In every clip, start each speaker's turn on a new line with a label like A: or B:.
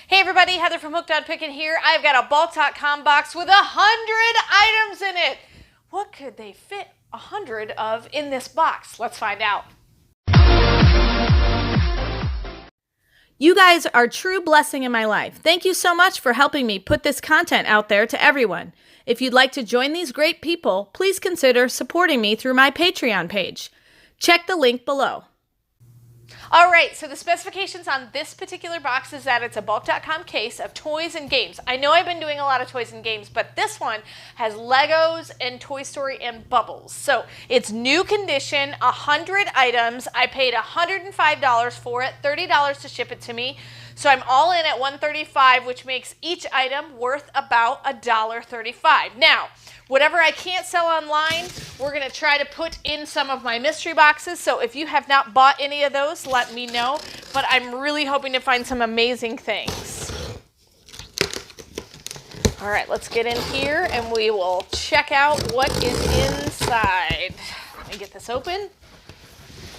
A: Hey everybody, Heather from Pickin here. I've got a Bulq.com box with 100 items in it. What could they fit 100 of in this box? Let's find out. You guys are a true blessing in my life. Thank you so much for helping me put this content out there to everyone. If you'd like to join these great people, please consider supporting me through my Patreon page. Check the link below. All right, so the specifications on this particular box is that it's a Bulq.com case of toys and games. I know I've been doing a lot of toys and games, but this one has Legos and Toy Story and Bubbles. So it's new condition, 100 items. I paid $105 for it, $30 to ship it to me. So I'm all in at $135, which makes each item worth about $1.35. Now, whatever I can't sell online, we're going to try to put in some of my mystery boxes. So if you have not bought any of those, let me know. But I'm really hoping to find some amazing things. All right, let's get in here and we will check out what is inside. Let me get this open.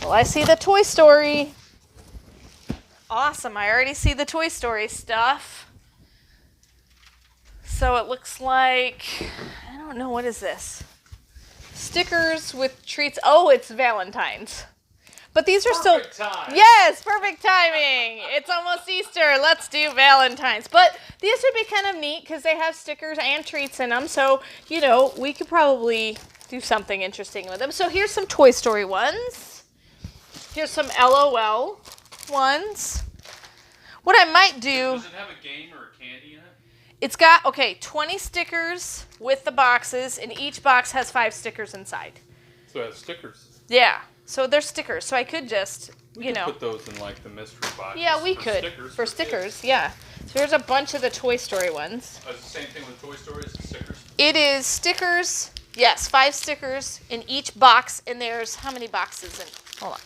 A: Well, I see the Toy Story. Awesome, I already see the Toy Story stuff. So it looks like, I don't know, what is this? Stickers with treats. Oh, it's Valentine's. But these are
B: perfect
A: still...
B: time.
A: Yes, perfect timing. It's almost Easter. Let's do Valentine's. But these would be kind of neat because they have stickers and treats in them. So, you know, we could probably do something interesting with them. So here's some Toy Story ones. Here's some LOL ones. What I might do...
B: Does it have a game or a candy in it?
A: It's got, 20 stickers with the boxes, and each box has 5 stickers inside.
B: So it has stickers.
A: Yeah, so they're stickers. So I could just,
B: We could put those in like the mystery box.
A: Yeah, we could. For stickers, yeah. So here's a bunch of the Toy Story ones.
B: Oh, it's the same thing with Toy Story, is it stickers?
A: It is stickers, yes, 5 stickers in each box, and there's, how many boxes in, hold on.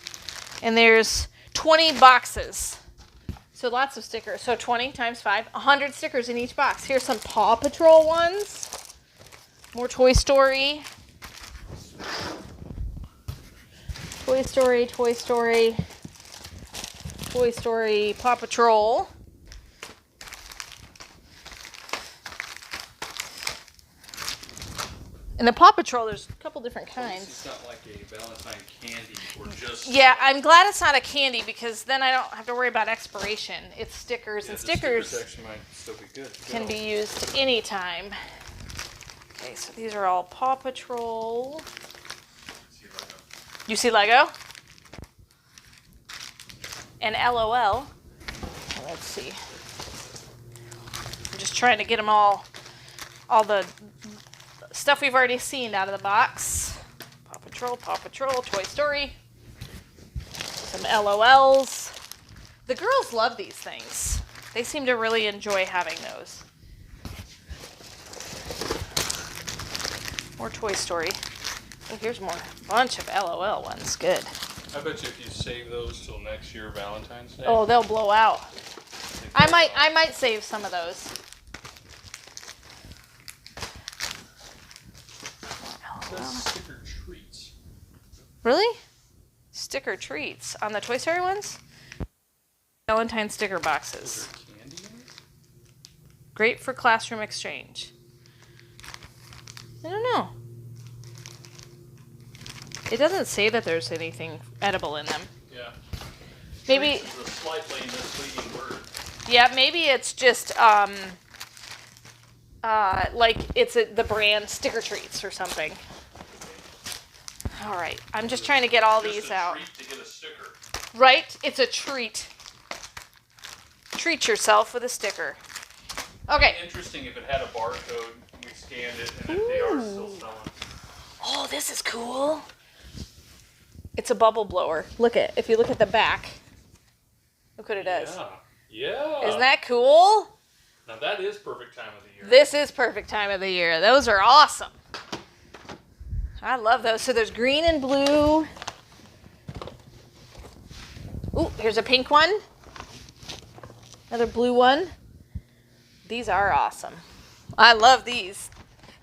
A: And there's 20 boxes. So lots of stickers. So 20 times 5, 100 stickers in each box. Here's some Paw Patrol ones. More Toy Story. Toy Story, Toy Story, Toy Story, Paw Patrol. And the Paw Patrol, there's a couple different kinds.
B: This is not like a Valentine candy or just...
A: Yeah, I'm glad it's not a candy because then I don't have to worry about expiration. It's stickers,
B: Yeah,
A: and
B: the
A: stickers
B: actually might still be good.
A: can be used anytime. Okay, so these are all Paw Patrol. You see Lego? And LOL. Let's see. I'm just trying to get them all the stuff we've already seen out of the box. Paw Patrol, Toy Story. Some LOLs. The girls love these things. They seem to really enjoy having those. More Toy Story. Oh, here's more. Bunch of LOL ones. Good.
B: I bet you if you save those till next year, Valentine's Day.
A: Oh, they'll blow out. I might save some of those.
B: Sticker treats.
A: Really? Sticker treats on the Toy Story ones? Valentine sticker boxes.
B: Is there candy in it?
A: Great for classroom exchange. I don't know. It doesn't say that there's anything edible in them.
B: Yeah.
A: Maybe.
B: Treats is a slightly misleading word.
A: Yeah, maybe it's just like it's the brand Sticker Treats or something. All right, I'm just trying to get all these out.
B: Treat to get a sticker.
A: Right? It's a treat. Treat yourself with a sticker. Okay.
B: Interesting if it had a barcode, we scanned it, and if they are still selling.
A: Oh, this is cool. It's a bubble blower. If you look at the back, look what it does.
B: Yeah.
A: Isn't that cool?
B: Now that is perfect time of the year.
A: This is perfect time of the year. Those are awesome. I love those. So there's green and blue. Ooh, here's a pink one. Another blue one. These are awesome. I love these.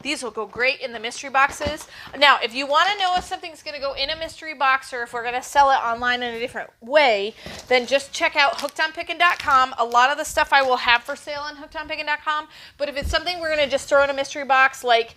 A: These will go great in the mystery boxes. Now, if you want to know if something's going to go in a mystery box or if we're going to sell it online in a different way, then just check out hookedonpickin.com. A lot of the stuff I will have for sale on hookedonpickin.com. But if it's something we're going to just throw in a mystery box, like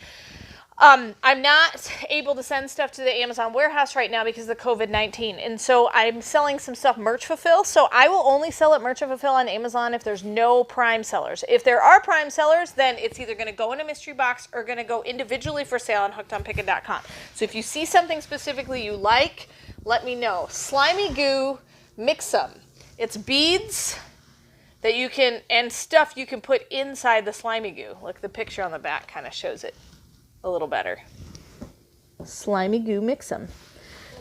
A: I'm not able to send stuff to the Amazon warehouse right now because of COVID-19. And so I'm selling some stuff Merch Fulfill. So I will only sell at Merch Fulfill on Amazon if there's no Prime sellers. If there are Prime sellers, then it's either going to go in a mystery box or going to go individually for sale on hookedonpickin.com. So if you see something specifically you like, let me know. Slimy Goo Mix-Em. It's beads that you can, and stuff you can put inside the slimy goo. Look, the picture on the back kind of shows it a little better. Slimy Goo Mix-Em.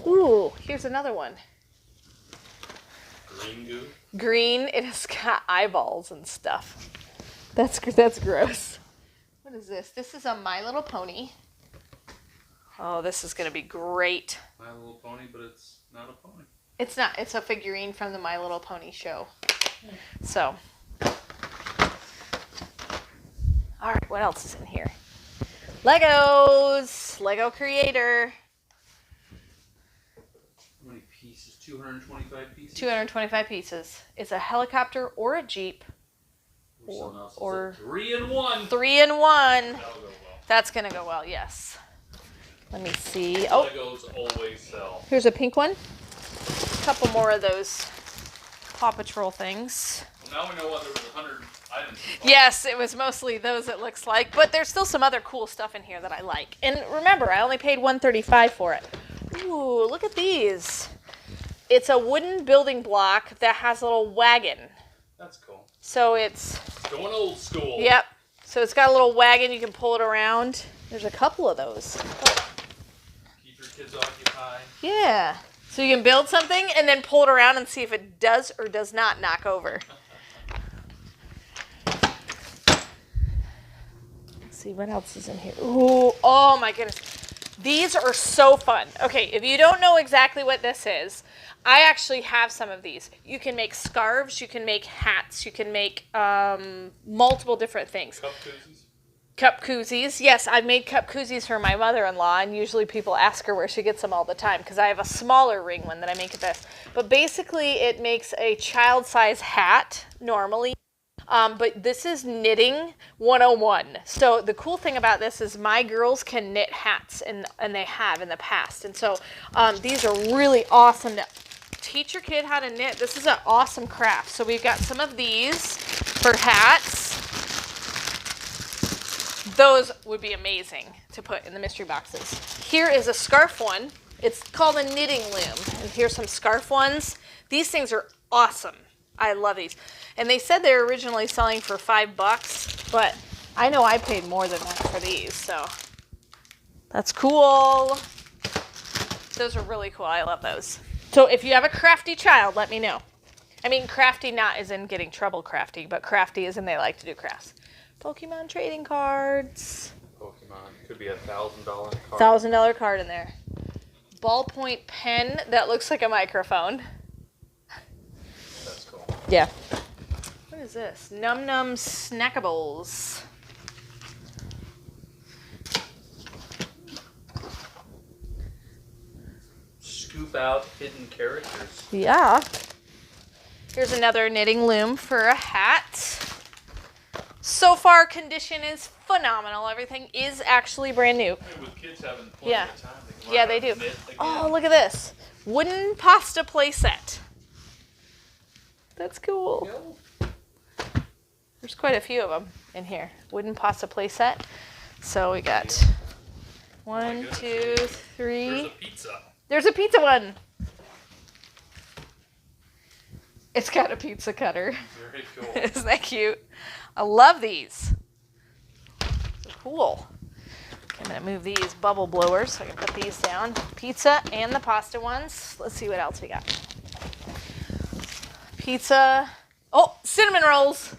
A: Ooh, here's another one.
B: Green goo?
A: Green. It has got eyeballs and stuff. That's gross. What is this? This is a My Little Pony. Oh, this is going to be great.
B: My Little Pony, but it's not a pony.
A: It's not. It's a figurine from the My Little Pony show. So. All right, what else is in here? Legos. Lego Creator.
B: How many pieces? 225 pieces?
A: 225 pieces. It's a helicopter or a Jeep. Or
B: 3-in-1.
A: 3-in-1.
B: That'll go well.
A: That's going to go well, yes. Let me see. Oh,
B: Legos always sell.
A: here's a pink one. A couple more of those Paw Patrol things.
B: Well, now we know why there was 100 items.
A: Yes, it was mostly those, it looks like. But there's still some other cool stuff in here that I like. And remember, I only paid $135 for it. Ooh, look at these. It's a wooden building block that has a little wagon.
B: That's cool.
A: So it's...
B: Going old school.
A: Yep. So it's got a little wagon. You can pull it around. There's a couple of those.
B: Keep your kids occupied.
A: Yeah. So you can build something and then pull it around and see if it does or does not knock over. Let's see what else is in here. Ooh, oh my goodness. These are so fun. Okay, if you don't know exactly what this is, I actually have some of these. You can make scarves, you can make hats, you can make multiple different things.
B: Cup koozies.
A: Cup koozies. Yes, I've made cup koozies for my mother-in-law, and usually people ask her where she gets them all the time because I have a smaller ring one that I make at this. But basically, it makes a child-size hat normally. But this is knitting 101. So the cool thing about this is my girls can knit hats, and they have in the past. And so these are really awesome to teach your kid how to knit. This is an awesome craft. So we've got some of these for hats. Those would be amazing to put in the mystery boxes. Here is a scarf one. It's called a knitting loom. And here's some scarf ones. These things are awesome. I love these. And they said they were originally selling for $5, but I know I paid more than that for these, so that's cool. Those are really cool. I love those. So if you have a crafty child, let me know. I mean, crafty not as in getting trouble crafty, but crafty as in they like to do crafts. Pokemon trading cards.
B: Pokemon. Could be a $1,000 card.
A: $1,000 card in there. Ballpoint pen that looks like a microphone.
B: That's cool.
A: Yeah. What is this? Num Num Snackables.
B: Scoop out hidden characters.
A: Yeah. Here's another knitting loom for a hat. So far, condition is phenomenal. Everything is actually brand new.
B: Hey, with kids having plenty of time, they can learn
A: Yeah,
B: how
A: they
B: to
A: do.
B: knit again.
A: Oh, look at this. Wooden pasta play set. That's cool. There's quite a few of them in here. Wooden pasta play set. So we got one,
B: goodness.
A: 2, 3.
B: There's a pizza.
A: There's a pizza one. It's got a pizza cutter.
B: Very cool.
A: Isn't that cute? I love these. They're cool. Okay, I'm going to move these bubble blowers so I can put these down. Pizza and the pasta ones. Let's see what else we got. Pizza. Oh, cinnamon rolls.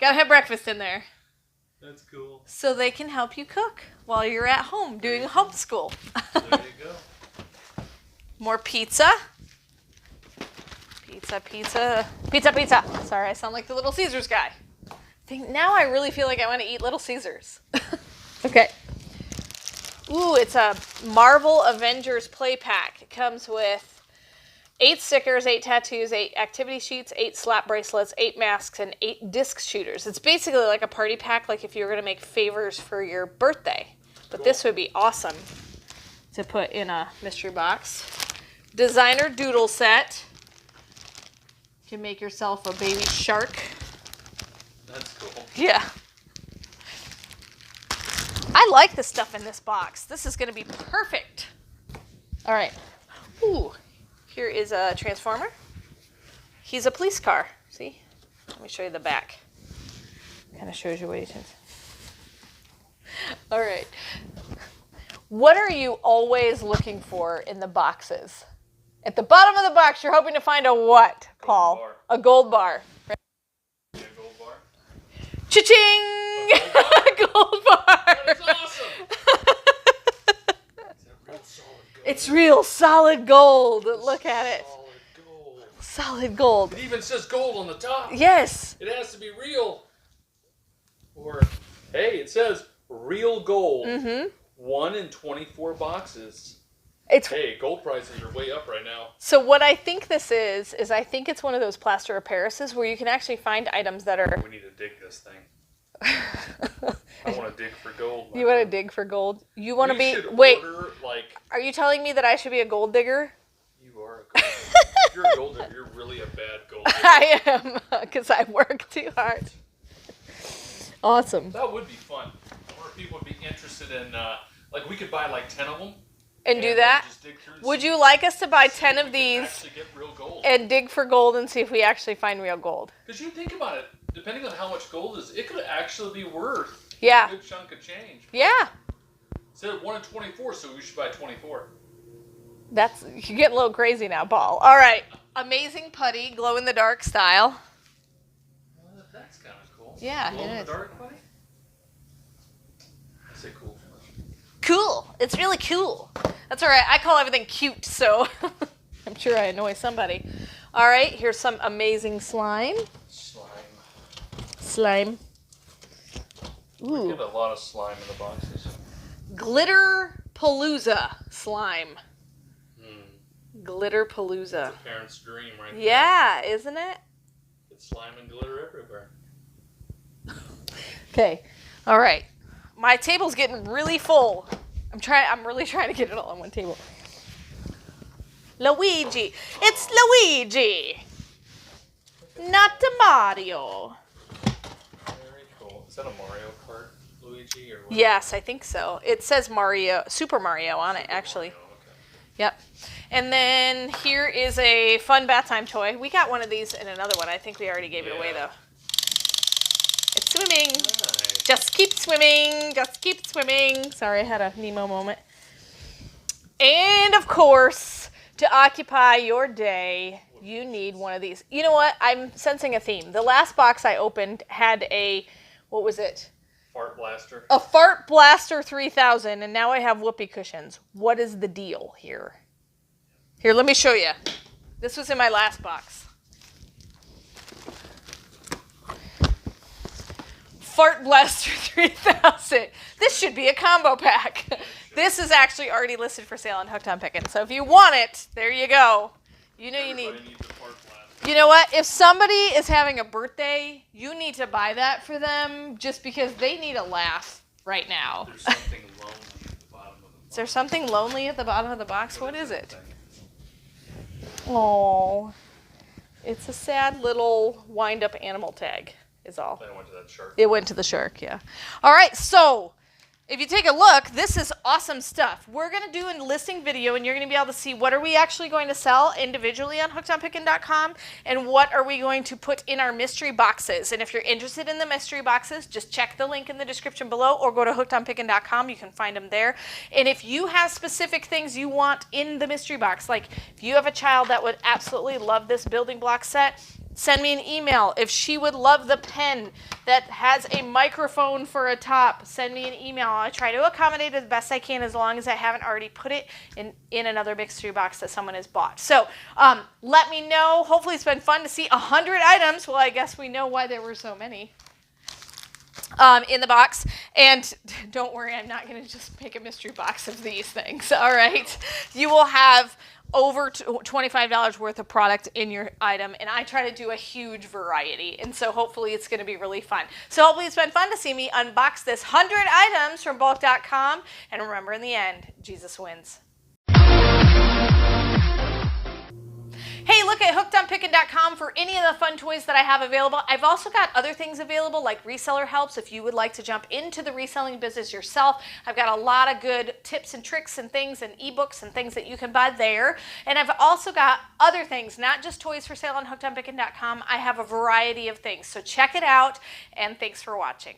A: Gotta have breakfast in there.
B: That's cool.
A: So they can help you cook while you're at home doing homeschool.
B: There you go.
A: More pizza. Pizza. Sorry, I sound like the Little Caesars guy. Now I really feel like I want to eat Little Caesars. Okay. Ooh, it's a Marvel Avengers play pack. It comes with 8 stickers, 8 tattoos, 8 activity sheets, 8 slap bracelets, 8 masks, and 8 disc shooters. It's basically like a party pack, like if you were going to make favors for your birthday. But this would be awesome to put in a mystery box. Designer doodle set. You can make yourself a baby shark.
B: That's cool.
A: Yeah. I like the stuff in this box. This is going to be perfect. All right. Ooh. Here is a transformer. He's a police car. See? Let me show you the back. Kind of shows you what he is. All right. What are you always looking for in the boxes? At the bottom of the box, you're hoping to find a what, Paul?
B: Gold bar.
A: A gold bar.
B: A gold bar?
A: Cha-ching!
B: A
A: Gold bar.
B: That's awesome.
A: It's real solid gold. Look at it.
B: Solid gold.
A: Solid gold.
B: It even says gold on the top.
A: Yes.
B: It has to be real. Or, hey, it says real gold.
A: Mm-hmm.
B: 1 in 24 boxes.
A: Hey,
B: gold prices are way up right now.
A: So what I think this is I think it's one of those plaster of Parises where you can actually find items that are...
B: We need to dig this thing. I want to dig for gold.
A: You want to dig for gold? You want to be...
B: Should
A: Wait,
B: order, like...
A: are you telling me that I should be a gold digger?
B: You are a gold digger. If you're a gold digger, you're really a bad gold digger.
A: I am, because I work too hard. Awesome.
B: That would be fun. I wonder if people would be interested in, like, we could buy like 10 of them.
A: And do that?
B: Just dig through
A: Would you like us to buy 10 of these
B: actually get real gold?
A: and dig for gold and see if we actually find real gold?
B: Because you think about it, depending on how much gold is, it could actually be worth
A: Yeah.
B: a good chunk of change.
A: Yeah.
B: It said 1 in 24, so we should buy 24.
A: You're getting a little crazy now, Paul. All right. Amazing putty, glow in the dark style.
B: That's kind of cool.
A: Yeah,
B: Glow
A: it
B: in
A: is.
B: the dark, buddy? I say cool.
A: Cool. It's really cool. That's all right. I call everything cute, so I'm sure I annoy somebody. All right. Here's some amazing slime. Slime.
B: We
A: Ooh.
B: get a lot of slime in the boxes.
A: Glitter Palooza slime. Glitter Palooza.
B: It's a parent's dream, right there.
A: Yeah, isn't it?
B: It's slime and glitter everywhere.
A: Okay. All right. My table's getting really full. I'm really trying to get it all on one table. Luigi. It's Luigi. Not Mario.
B: Very cool. Is that a Mario Kart Luigi or what?
A: Yes, I think so. It says Super Mario on it, actually.
B: Mario, okay.
A: Yep. And then here is a fun bath time toy. We got one of these in another one. I think we already gave it away, though. It's swimming.
B: Nice.
A: Just keep swimming. Just keep swimming. Sorry, I had a Nemo moment. And, of course, to occupy your day, you need one of these. You know what? I'm sensing a theme. The last box I opened had a, what was it?
B: Fart blaster.
A: A Fart Blaster 3000, and now I have whoopee cushions. What is the deal here? Here, let me show you. This was in my last box. Fart Blaster 3000. This should be a combo pack. This is actually already listed for sale on Hooked on Pickin. So if you want it, there you go. You know
B: Everybody
A: you need.
B: needs a fart blaster.
A: You know what? If somebody is having a birthday, you need to buy that for them just because they need a laugh right now.
B: There's something lonely at the bottom of the box.
A: Is there something lonely at the bottom of the box? What is it? Oh, it's a sad little wind-up animal tag is all.
B: Then it went to that shark.
A: It went to the shark, yeah. All right, so if you take a look, this is awesome stuff. We're going to do a listing video, and you're going to be able to see what are we actually going to sell individually on hookedonpickin.com and what are we going to put in our mystery boxes. And if you're interested in the mystery boxes, just check the link in the description below or go to hookedonpickin.com. You can find them there. And if you have specific things you want in the mystery box, like if you have a child that would absolutely love this building block set, send me an email. If she would love the pen that has a microphone for a top, send me an email. I try to accommodate as best I can as long as I haven't already put it in another mystery box that someone has bought. So let me know. Hopefully it's been fun to see 100 items. Well, I guess we know why there were so many. in the box. And don't worry, I'm not going to just make a mystery box of these things. All right. You will have over $25 worth of product in your item, and I try to do a huge variety, and so hopefully it's going to be really fun. So hopefully it's been fun to see me unbox this 100 items from Bulq.com, and remember, in the end, Jesus wins. Hey, look at hookedonpickin.com for any of the fun toys that I have available. I've also got other things available like reseller helps if you would like to jump into the reselling business yourself. I've got a lot of good tips and tricks and things and ebooks and things that you can buy there. And I've also got other things, not just toys for sale on hookedonpickin.com. I have a variety of things. So check it out, and thanks for watching.